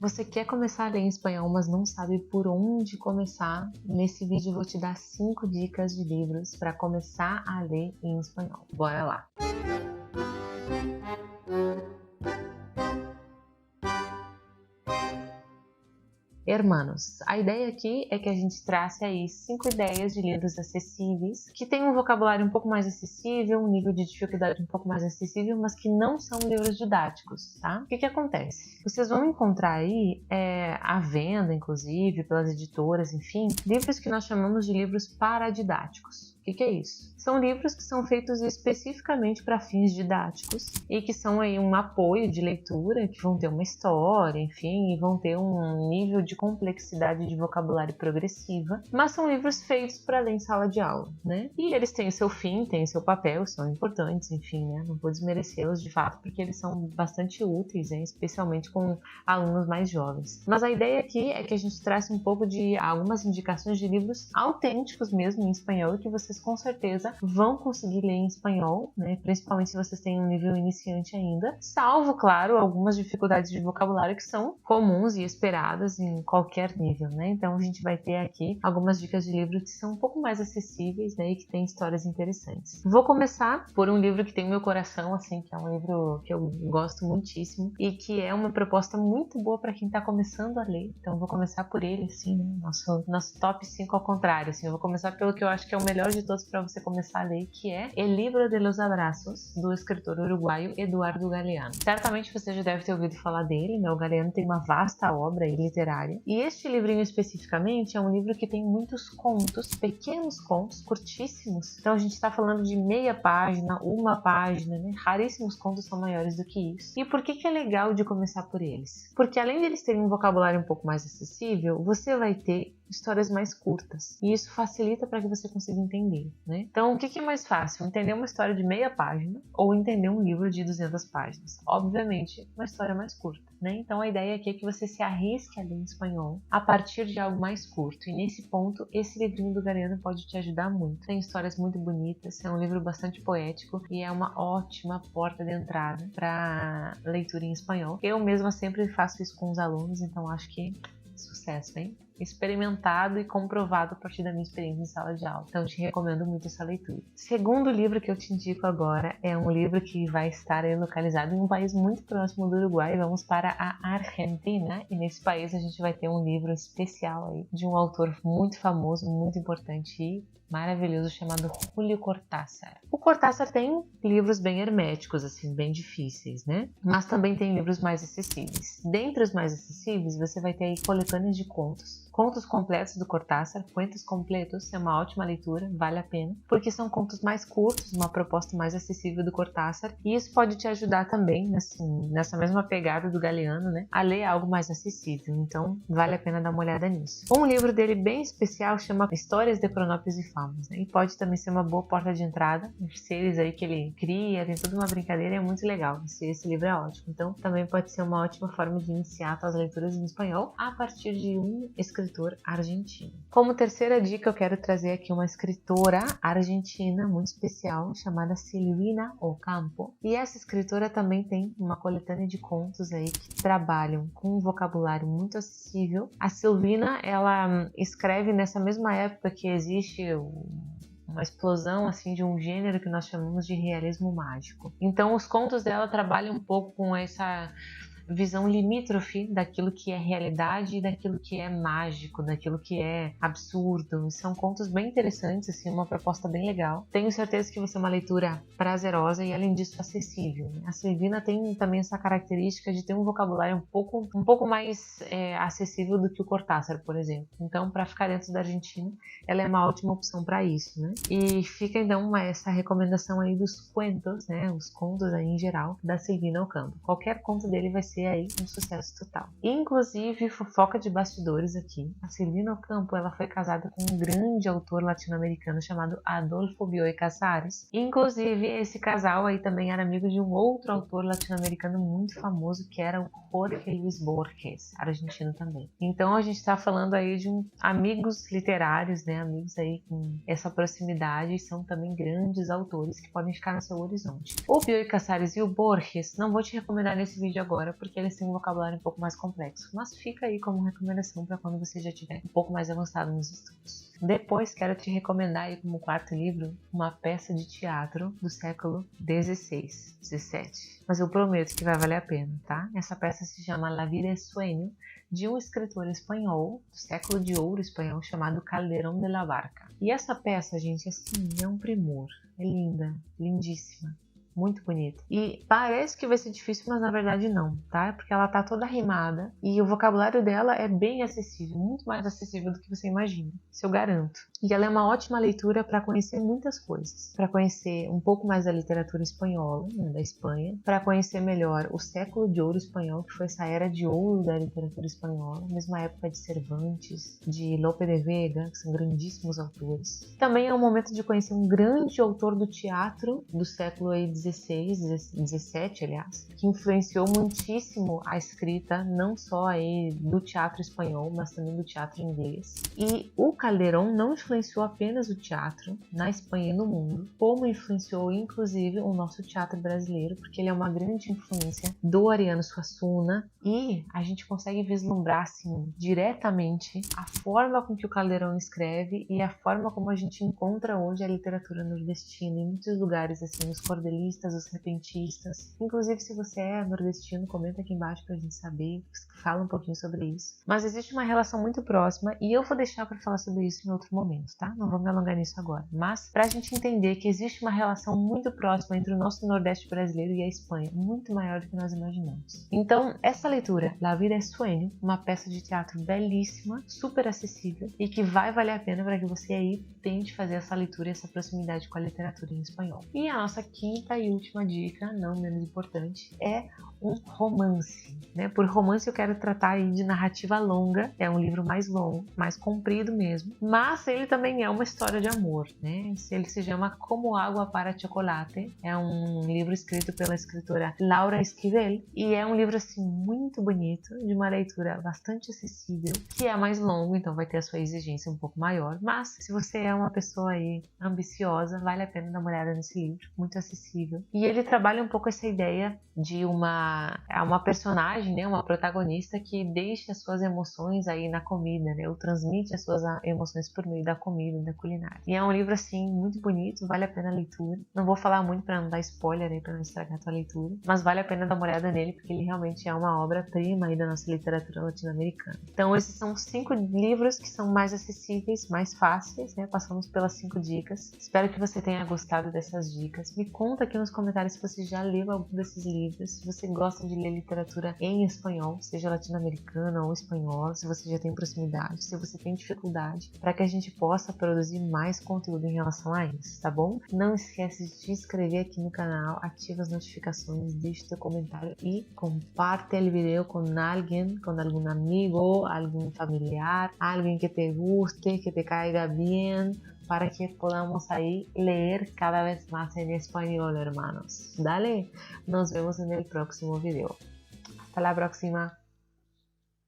Você quer começar a ler em espanhol, mas não sabe por onde começar? Nesse vídeo eu vou te dar 5 dicas de livros para começar a ler em espanhol. Bora lá! Hermanos, a ideia aqui é que a gente trace aí 5 ideias de livros acessíveis, que tem um vocabulário um pouco mais acessível, um nível de dificuldade um pouco mais acessível, mas que não são livros didáticos, tá? O que acontece? Vocês vão encontrar aí, à venda, inclusive, pelas editoras, enfim, livros que nós chamamos de livros paradidáticos. O que é isso? São livros que são feitos especificamente para fins didáticos e que são aí um apoio de leitura, que vão ter uma história, enfim, e vão ter um nível de complexidade de vocabulário progressiva, mas são livros feitos para ler em sala de aula, né? E eles têm seu fim, têm seu papel, são importantes, enfim, né? Não vou desmerecê-los de fato, porque eles são bastante úteis, né? Especialmente com alunos mais jovens. Mas a ideia aqui é que a gente trace um pouco de algumas indicações de livros autênticos mesmo em espanhol, que vocês com certeza vão conseguir ler em espanhol, né? Principalmente se vocês têm um nível iniciante ainda, salvo, claro, algumas dificuldades de vocabulário que são comuns e esperadas em qualquer nível, né? Então a gente vai ter aqui algumas dicas de livros que são um pouco mais acessíveis, né? E que tem histórias interessantes. Vou começar por um livro que tem meu coração, assim, que é um livro que eu gosto muitíssimo e que é uma proposta muito boa para quem está começando a ler. Então vou começar por ele, assim, né? Nosso top 5 ao contrário, assim. Eu vou começar pelo que eu acho que é o melhor de todos para você começar a ler, que é El Libro de los Abrazos, do escritor uruguaio Eduardo Galeano. Certamente você já deve ter ouvido falar dele, né? O Galeano tem uma vasta obra literária. E este livrinho especificamente é um livro que tem muitos contos, pequenos contos, curtíssimos. Então a gente está falando de meia página, uma página, né? Raríssimos contos são maiores do que isso. E por que é legal de começar por eles? Porque além deles terem um vocabulário um pouco mais acessível, você vai ter histórias mais curtas. E isso facilita para que você consiga entender, né? Então, o que é mais fácil? Entender uma história de meia página ou entender um livro de 200 páginas? Obviamente, uma história mais curta, né? Então, a ideia aqui é que você se arrisque a ler em espanhol a partir de algo mais curto. E nesse ponto, esse livrinho do Galeano pode te ajudar muito. Tem histórias muito bonitas, é um livro bastante poético e é uma ótima porta de entrada para leitura em espanhol. Eu mesma sempre faço isso com os alunos, então acho que sucesso, hein? Experimentado e comprovado a partir da minha experiência em sala de aula. Então, eu te recomendo muito essa leitura. Segundo livro que eu te indico agora é um livro que vai estar localizado em um país muito próximo do Uruguai. Vamos para a Argentina e nesse país a gente vai ter um livro especial aí de um autor muito famoso, muito importante e maravilhoso chamado Julio Cortázar. O Cortázar tem livros bem herméticos, assim, bem difíceis, né? Mas também tem livros mais acessíveis. Dentre os mais acessíveis, você vai ter aí coletâneas de contos. Contos completos do Cortázar, Cuentos Completos, é uma ótima leitura, vale a pena, porque são contos mais curtos, uma proposta mais acessível do Cortázar, e isso pode te ajudar também, assim, nessa mesma pegada do Galeano, né, a ler algo mais acessível, então vale a pena dar uma olhada nisso. Um livro dele bem especial chama Histórias de Cronópios e Faunos, né, e pode também ser uma boa porta de entrada, os seres aí que ele cria, tem toda uma brincadeira, é muito legal, esse livro é ótimo, então também pode ser uma ótima forma de iniciar suas leituras em espanhol a partir de um escritor argentino. Como terceira dica, eu quero trazer aqui uma escritora argentina muito especial chamada Silvina Ocampo. E essa escritora também tem uma coletânea de contos aí que trabalham com um vocabulário muito acessível. A Silvina, ela escreve nessa mesma época que existe uma explosão assim de um gênero que nós chamamos de realismo mágico. Então os contos dela trabalham um pouco com essa visão limítrofe daquilo que é realidade e daquilo que é mágico, daquilo que é absurdo. São contos bem interessantes, assim, uma proposta bem legal. Tenho certeza que vai ser uma leitura prazerosa e, além disso, acessível. A Silvina tem também essa característica de ter um vocabulário um pouco mais acessível do que o Cortázar, por exemplo. Então, para ficar dentro da Argentina, ela é uma ótima opção para isso, né? E fica, então, essa recomendação aí dos cuentos, né? Os contos aí em geral, da Silvina Ocampo. Qualquer conto dele vai ser aí um sucesso total. Inclusive, fofoca de bastidores aqui, a Silvina Ocampo, ela foi casada com um grande autor latino-americano chamado Adolfo Bioy Casares. Inclusive, esse casal aí também era amigo de um outro autor latino-americano muito famoso, que era o Jorge Luis Borges, argentino também. Então, a gente está falando aí de amigos literários, né? Amigos aí com essa proximidade, são também grandes autores que podem ficar no seu horizonte. O Bioy Casares e o Borges, não vou te recomendar nesse vídeo agora, porque eles têm um vocabulário um pouco mais complexo. Mas fica aí como recomendação para quando você já estiver um pouco mais avançado nos estudos. Depois quero te recomendar aí como quarto livro uma peça de teatro do século XVI, XVII. Mas eu prometo que vai valer a pena, tá? Essa peça se chama La vida es sueño, de um escritor espanhol, do século de ouro espanhol, chamado Calderón de la Barca. E essa peça, gente, assim, é um primor. É linda, lindíssima. Muito bonita. E parece que vai ser difícil, mas na verdade não, tá? Porque ela tá toda rimada e o vocabulário dela é bem acessível, muito mais acessível do que você imagina, isso eu garanto. E ela é uma ótima leitura para conhecer muitas coisas. Para conhecer um pouco mais da literatura espanhola, né, da Espanha. Para conhecer melhor o século de ouro espanhol, que foi essa era de ouro da literatura espanhola. Mesma época de Cervantes, de Lope de Vega, que são grandíssimos autores. Também é um momento de conhecer um grande autor do teatro do século XVI, XVII, aliás, que influenciou muitíssimo a escrita, não só aí do teatro espanhol, mas também do teatro inglês. E o Calderón não influenciou apenas o teatro na Espanha e no mundo, como influenciou inclusive o nosso teatro brasileiro, porque ele é uma grande influência do Ariano Suassuna, e a gente consegue vislumbrar assim, diretamente a forma com que o Calderón escreve e a forma como a gente encontra hoje a literatura nordestina em muitos lugares, assim, os cordelistas, os repentistas. Inclusive, se você é nordestino, comenta aqui embaixo pra gente saber, fala um pouquinho sobre isso. Mas existe uma relação muito próxima e eu vou deixar para falar sobre isso em outro momento, tá? Não vou me alongar nisso agora. Mas pra gente entender que existe uma relação muito próxima entre o nosso Nordeste brasileiro e a Espanha, muito maior do que nós imaginamos. Então, essa leitura, La vida es sueño, uma peça de teatro belíssima, super acessível e que vai valer a pena para que você aí tente fazer essa leitura e essa proximidade com a literatura em espanhol. E a nossa quinta e última dica, não menos importante, é um romance, né? Por romance eu quero tratar aí de narrativa longa, é um livro mais longo, mais comprido mesmo, mas ele também é uma história de amor, né? Ele se chama Como Água para Chocolate, é um livro escrito pela escritora Laura Esquivel e é um livro assim muito bonito, de uma leitura bastante acessível, que é mais longo, então vai ter a sua exigência um pouco maior, mas se você é uma pessoa aí ambiciosa, vale a pena dar uma olhada nesse livro, muito acessível. E ele trabalha um pouco essa ideia de uma personagem, né, uma protagonista que deixa as suas emoções aí na comida, né, ou transmite as suas emoções por meio da comida, da culinária. E é um livro assim muito bonito, vale a pena a leitura. Não vou falar muito para não dar spoiler aí, para não estragar a tua leitura, mas vale a pena dar uma olhada nele porque ele realmente é uma obra-prima aí da nossa literatura latino-americana. Então esses são 5 livros que são mais acessíveis, mais fáceis, né? Passamos pelas 5 dicas. Espero que você tenha gostado dessas dicas. Me conta aqui nos comentários se você já leu algum desses livros, se você gosta de ler literatura em espanhol, seja latino-americana ou espanhola, se você já tem proximidade, se você tem dificuldade, para que a gente possa produzir mais conteúdo em relação a isso, tá bom? Não esquece de te inscrever aqui no canal, ativa as notificações, deixa teu comentário e comparte o vídeo com alguém, com algum amigo, algum familiar, alguém que te guste, que te caiga bem, para que podamos ahí leer cada vez más en español, hermanos. Dale, nos vemos en el próximo video. Hasta la próxima.